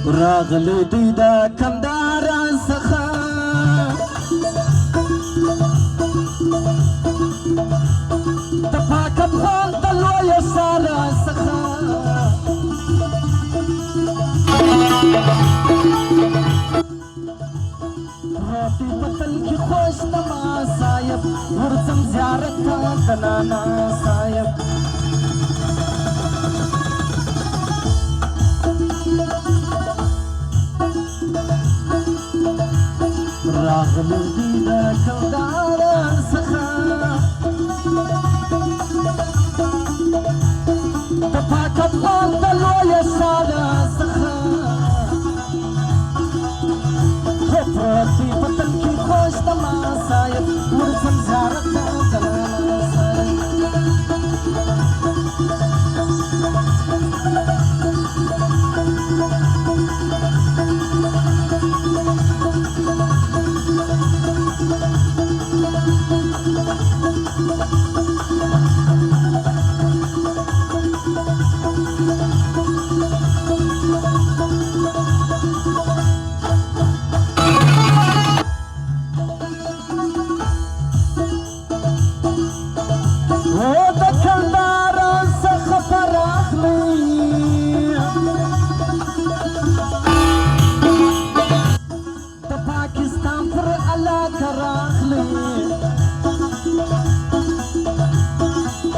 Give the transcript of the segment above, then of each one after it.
راغلی دوی د کندهار څخه د پاک افغان د لویه ښار څخه راته وطن کې خوش نما صاحب ورځم زیارت ته د نانا صاحب راغلی دوی د کندهار څخه د پاک افغان د لویه ښار څخه پرتی وطن کې خوش نما صاحب ورځم زیارت ته د نانا صاحب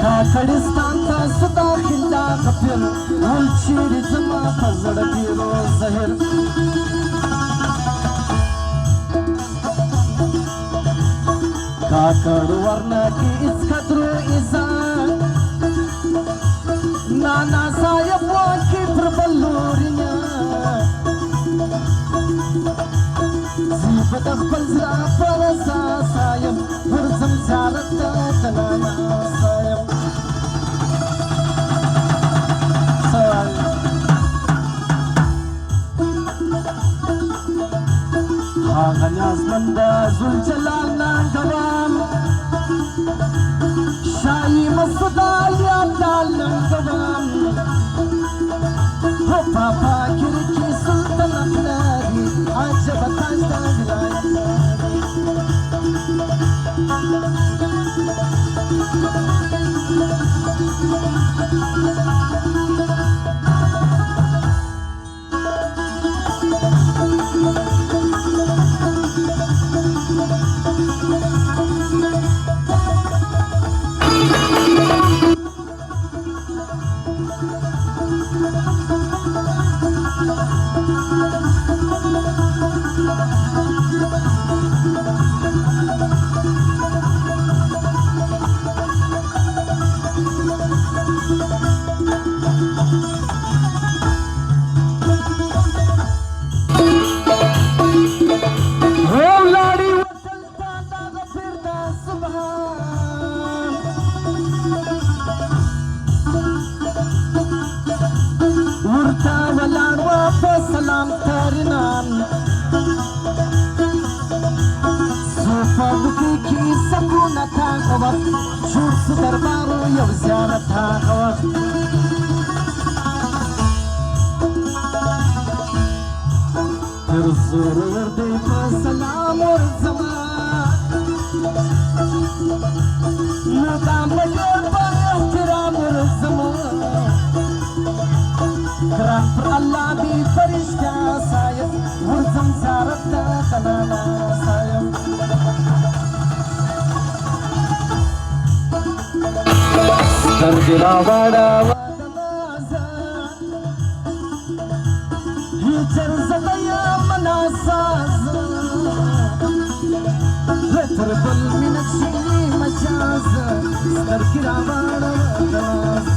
کاکړستان ته څه داخل دا غفیر ول چیرې زما په زړه ډېرو زهر کاکړ ورنه کې هېڅ قدرو عزت نانا صاحب واکې پر بل لوري زه به د خپل زړه په رضا صاحب ورځم زیارت ته د نانا صاحب هغه نیازمند ذوالجلال ننګوال شاهي مسعود علي ابدال ننګوال هو پاپا کې سلطنت لري عجب تاج د ولایت سلام ترنان سوپاوکی کی سکونت آغا وقت جور سو دربارو یو زیارت آغا وقت پر زور وردی پا سلام ورزما مدام بجور پا احترام ورزما کرام پر اللہ دی فرشتہ صاحب ورزم زیارت تا تنانا صاحب سترگی راوڑا وادمازا هیچر زدیا مناسازا رتر بل من چینی مجازا سترگی راوڑا وادمازا